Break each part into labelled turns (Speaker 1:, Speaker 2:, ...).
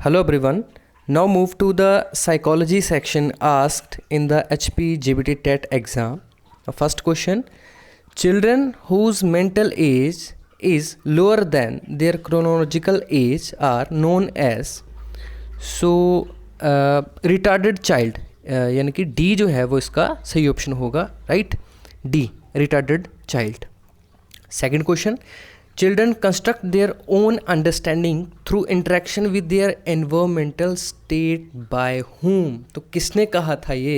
Speaker 1: Hello everyone. Now move to the psychology section asked in the HP GBT TET exam. The first question: children whose mental age is lower than their chronological age are known as retarded child. यानी कि D जो है वो इसका सही option होगा, right? D, retarded child. Second question: children construct their own understanding through interaction with their environmental state by whom? तो किसने कहा था ये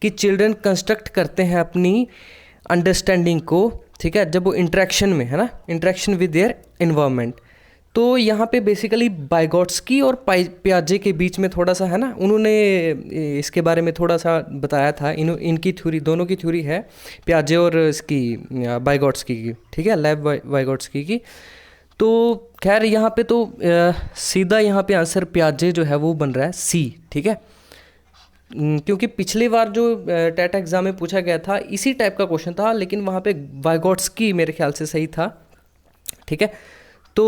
Speaker 1: कि चिल्ड्रन कंस्ट्रक्ट करते हैं अपनी अंडरस्टैंडिंग को, ठीक है, जब वो इंटरेक्शन में है ना, इंटरेक्शन विद देयर एनवायरनमेंट. तो यहाँ पे बेसिकली बाइगॉट्स्की और पियाजे के बीच में थोड़ा सा है ना, उन्होंने इसके बारे में थोड़ा सा बताया था. इनकी थ्योरी, दोनों की थ्योरी है, पियाजे और इसकी बाइगॉट्स्की की, ठीक है, लेव बाइगॉट्स्की की. तो खैर यहाँ पे तो सीधा यहाँ पे आंसर पियाजे जो है वो बन रहा है सी, ठीक है, क्योंकि पिछली बार जो टेट एग्ज़ाम में पूछा गया था इसी टाइप का क्वेश्चन था, लेकिन वहाँ पे बाइगॉट्स्की मेरे ख्याल से सही था, ठीक है. तो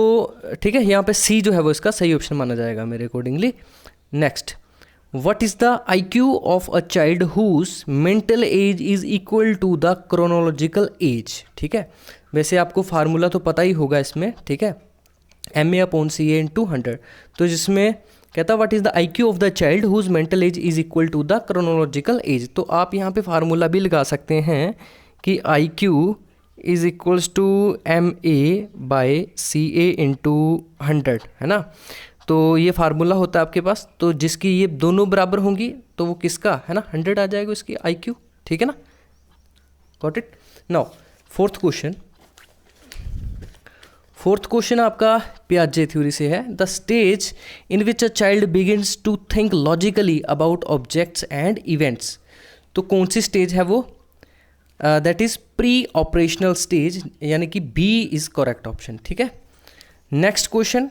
Speaker 1: ठीक है, यहाँ पे सी जो है वो इसका सही ऑप्शन माना जाएगा मेरे accordingly. Next: what is the IQ of a child whose mental age is equal to the chronological age? ठीक है, वैसे आपको फार्मूला तो पता ही होगा इसमें, ठीक है, MA/CA/100. तो जिसमें कहता what is the IQ of the child whose mental age is equal to the chronological age. तो आप यहाँ पे फार्मूला भी लगा सकते हैं कि IQ is equals to MA/CA/100, है ना. तो ये फार्मूला होता है आपके पास, तो जिसकी ये दोनों बराबर होंगी तो वो किसका है ना, 100 आ जाएगा इसकी IQ, ठीक है ना. Got it. Now fourth question आपका पियाजे थ्योरी से है. The stage in which a child begins to think logically about objects and events. तो कौन सी स्टेज है वो? That is pre operational stage, यानी कि बी इज़ करेक्ट ऑप्शन, ठीक है. नेक्स्ट क्वेश्चन,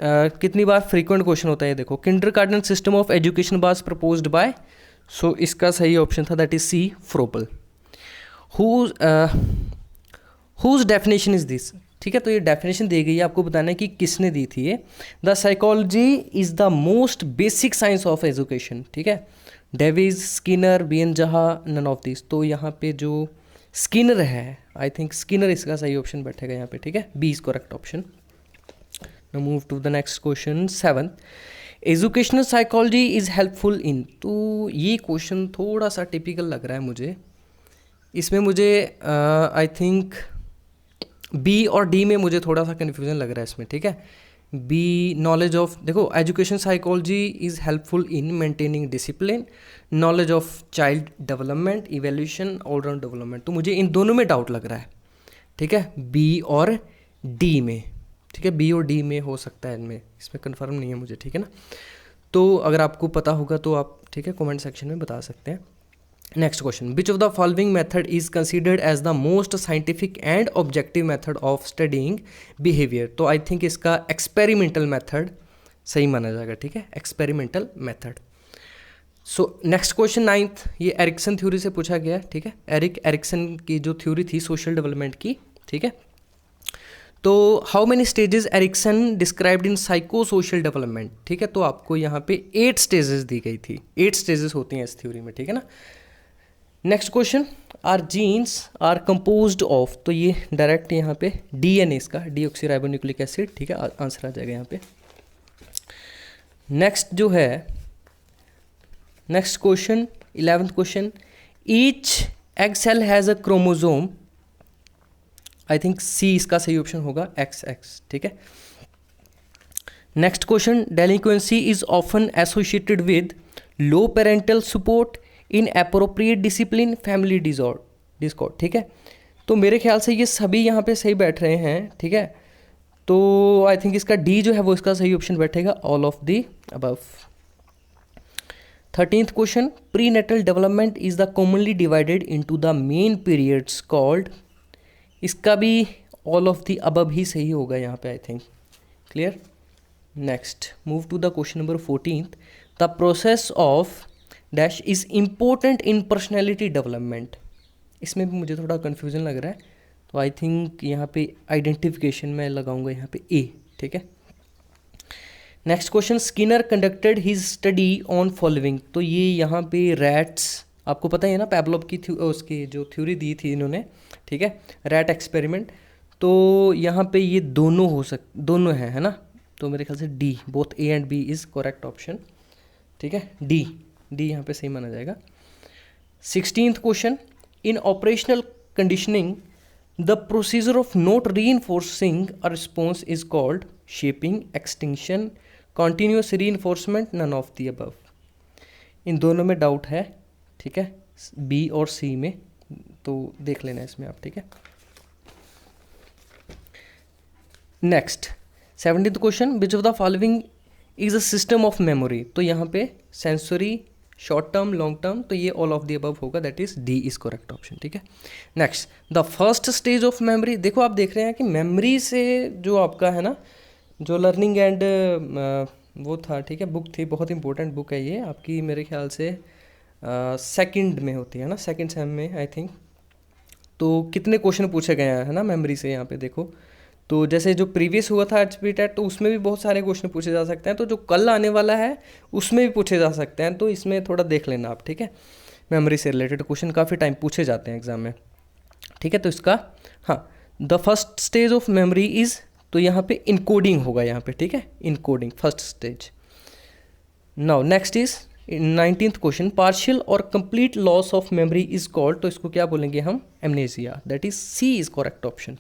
Speaker 1: कितनी बार फ्रीक्वेंट क्वेश्चन होता है ये देखो. Kindergarten system of education was proposed by, so इसका सही ऑप्शन था that is C, Froebel. Whose definition is this? ठीक है, तो ये डेफिनेशन दी गई है, आपको बताना है कि किसने दी थी ये. The psychology is the most basic science of education, ठीक है. डेविस, स्किनर, बीएन जहा, नन ऑफ दिस. तो यहाँ पे जो स्किनर है, आई थिंक स्किनर इसका सही ऑप्शन बैठेगा यहाँ पे, ठीक है, B is correct option. Now move to the next question, 7th. Educational psychology is helpful in. तो ये क्वेश्चन थोड़ा सा टिपिकल लग रहा है मुझे. इसमें मुझे आई थिंक बी और डी में मुझे थोड़ा सा कन्फ्यूज़न लग रहा है इसमें, ठीक है. बी, नॉलेज ऑफ, देखो education psychology is helpful in maintaining discipline, knowledge of child development, evaluation, all round development. तो मुझे इन दोनों में डाउट लग रहा है, ठीक है, बी और डी में, ठीक है, बी और डी में हो सकता है, इनमें, इसमें कंफर्म नहीं है मुझे, ठीक है ना. तो अगर आपको पता होगा तो आप, ठीक है, कमेंट सेक्शन में बता सकते हैं. Next question: which of the following method is considered as the most scientific and objective method of studying behaviour? तो आई थिंक इसका एक्सपेरिमेंटल मेथड सही माना जाएगा, ठीक है, experimental method. So next question, 9th. ये एरिक्सन थ्योरी से पूछा गया है, ठीक है. एरिक्सन की जो थ्योरी थी सोशल डेवलपमेंट की, ठीक है. तो how many stages Erikson described in psycho social development? ठीक है, तो आपको यहाँ पे 8 स्टेजेस दी गई थी. 8 स्टेजेस होती हैं इस थ्योरी में, ठीक है ना. Next question: are genes are composed of? तो ये डायरेक्ट यहाँ पे DNA इसका, डीऑक्सीराइबोन्यूक्लिक एसिड, ठीक है, आंसर आ जाएगा यहाँ पे. नेक्स्ट जो है, next question, 11th question: each egg cell has a chromosome? I think C इसका सही ऑप्शन होगा, XX, ठीक है. Next question: delinquency is often associated with low parental support, in appropriate discipline, family discord, ठीक है. तो मेरे ख्याल से ये सभी यहाँ पे सही बैठ रहे हैं, ठीक है. तो आई थिंक इसका डी जो है वो इसका सही ऑप्शन बैठेगा, all of the above. 13th question: pre natal development is the commonly divided into the main periods called? इसका भी ऑल ऑफ द अबव ही सही होगा यहाँ पे, I think. Clear. Next, move to the question number 14th. The process of dash is important in personality development. इसमें भी मुझे थोड़ा कन्फ्यूज़न लग रहा है, तो आई थिंक यहाँ पे आइडेंटिफिकेशन में लगाऊंगा यहाँ पे ए, ठीक है. Next question, Skinner conducted his study on following. तो ये यहाँ पे रैट्स, आपको पता ही है ना पैवलोव की उसकी जो थ्योरी दी थी इन्होंने, ठीक है, रैट एक्सपेरिमेंट। तो यहाँ पे ये दोनों है ना, तो मेरे ख्याल से D, both A and B is correct option, ठीक है, डी यहाँ पे सही माना जाएगा। 16th question, in operational conditioning the procedure of not reinforcing a response is called shaping, extinction, continuous reinforcement, none of the above. इन दोनों में डाउट है, ठीक है, बी और सी में, तो देख लेना इसमें आप, ठीक है। Next 17th question, which of the following is a system of memory. तो यहाँ पे sensory, short term, long term, तो ये ऑल ऑफ द अबव होगा, that is D is correct option, ठीक है। Next, the first stage of memory. देखो आप देख रहे हैं कि मेमोरी से जो आपका है ना, जो लर्निंग एंड वो था, ठीक है, बुक थी, बहुत इंपॉर्टेंट बुक है ये आपकी, मेरे ख्याल से सेकंड में होती है ना, सेकंड सेम में आई थिंक। तो कितने क्वेश्चन पूछे गए हैं, है ना, मेमोरी से यहाँ पे देखो। तो जैसे जो प्रीवियस हुआ था एचपी टेट, तो उसमें भी बहुत सारे क्वेश्चन पूछे जा सकते हैं, तो जो कल आने वाला है उसमें भी पूछे जा सकते हैं, तो इसमें थोड़ा देख लेना आप, ठीक है। मेमोरी से रिलेटेड क्वेश्चन काफ़ी टाइम पूछे जाते हैं एग्जाम में, ठीक है। तो इसका, हाँ, the first stage of memory is, तो यहाँ पे इनकोडिंग होगा यहाँ पे, ठीक है, encoding first stage. Now next is 19th question, partial और complete loss of memory is called. तो इसको क्या बोलेंगे हम, amnesia, that is C is correct option.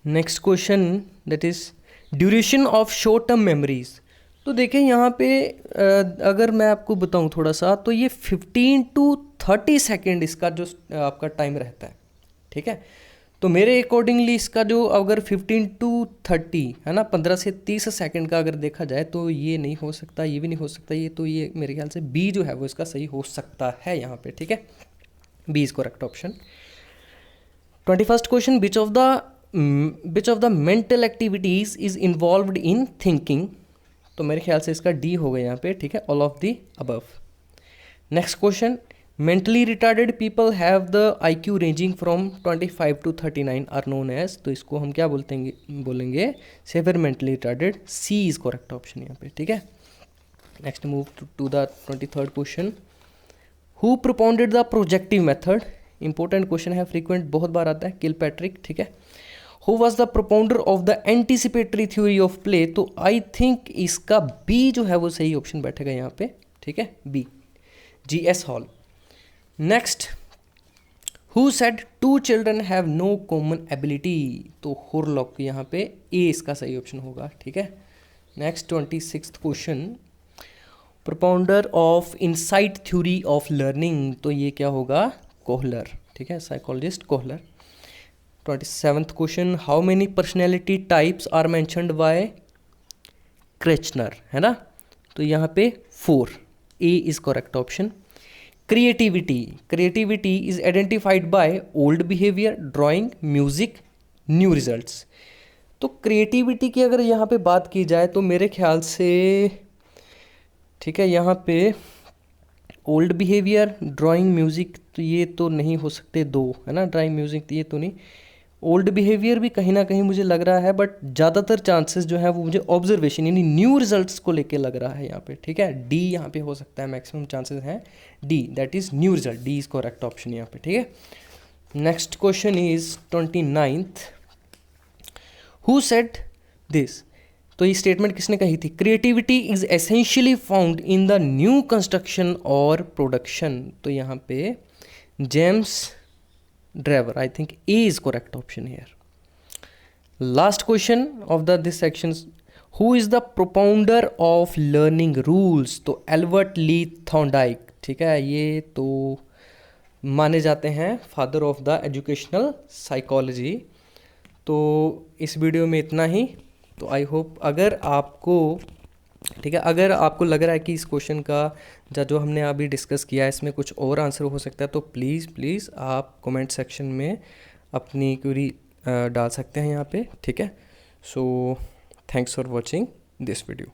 Speaker 1: Next question, that is duration of short term memories. तो देखें यहाँ पे अगर मैं आपको बताऊँ थोड़ा सा, तो ये 15 to 30 सेकेंड इसका जो आपका टाइम रहता है, ठीक है। तो मेरे अकॉर्डिंगली इसका जो अगर 15 to 30 है ना, 15 से 30 सेकंड का अगर देखा जाए, तो ये नहीं हो सकता, ये भी नहीं हो सकता, ये तो ये मेरे ख्याल से बी जो है वो इसका सही हो सकता है यहाँ पे, ठीक है, B is correct option. 21st question, which of the mental activities is involved in thinking. तो मेरे ख्याल से इसका डी होगा यहाँ पे, ठीक है, all of the above. Next question, mentally retarded people have the IQ ranging from 25 to 39 are known as। तो इसको हम क्या बोलेंगे severe mentally retarded, C is correct option यहाँ पे, ठीक है। Next move to the 23rd question, who propounded the projective method. Important question है, फ्रीक्वेंट बहुत बार आता है, किलपैट्रिक, ठीक है। Who was the propounder of the anticipatory theory of play. तो आई थिंक इसका बी जो है वो सही ऑप्शन बैठेगा यहाँ पे, ठीक है, B, G.S. Hall. Next, who said two children have no common ability. तो हुरलॉक यहाँ पे ए इसका सही ऑप्शन होगा, ठीक है। Next 26th question, propounder of insight theory of learning. तो ये क्या होगा, कोहलर, ठीक है, psychologist Kohler. 27th question, how many personality types are mentioned by Kretschmer, है ना। तो यहाँ पे 4, A is correct option. Creativity is identified by old behaviour, drawing, music, new results. तो क्रिएटिविटी की अगर यहाँ पे बात की जाए, तो मेरे ख्याल से, ठीक है, यहाँ पे ओल्ड बिहेवियर, ड्राइंग, म्यूजिक, तो ये तो नहीं हो सकते दो, है ना, ड्राइंग, म्यूजिक, तो ये तो नहीं। ओल्ड बिहेवियर भी कहीं ना कहीं मुझे लग रहा है, बट ज़्यादातर चांसेस जो है वो मुझे ऑब्जर्वेशन यानी न्यू रिजल्ट्स को लेके लग रहा है यहाँ पे, ठीक है। डी यहाँ पे हो सकता है, मैक्सिमम चांसेस हैं D, that is new result, D is correct option यहाँ पे, ठीक है। Next question is 29th, who said this. तो ये स्टेटमेंट किसने कही थी, creativity is essentially found in the new construction और प्रोडक्शन। तो यहाँ पे James Driver, I think A is correct option here. Last question of this section, who is the propounder of learning rules। तो Albert ली Thorndike, ठीक है, ये तो माने जाते हैं father of the educational psychology. तो इस वीडियो में इतना ही। तो आई होप अगर आपको, ठीक है, अगर आपको लग रहा है कि इस क्वेश्चन का जो हमने अभी डिस्कस किया है इसमें कुछ और आंसर हो सकता है, तो प्लीज़ आप कमेंट सेक्शन में अपनी क्वेरी डाल सकते हैं यहाँ पे, ठीक है। So thanks for watching this video.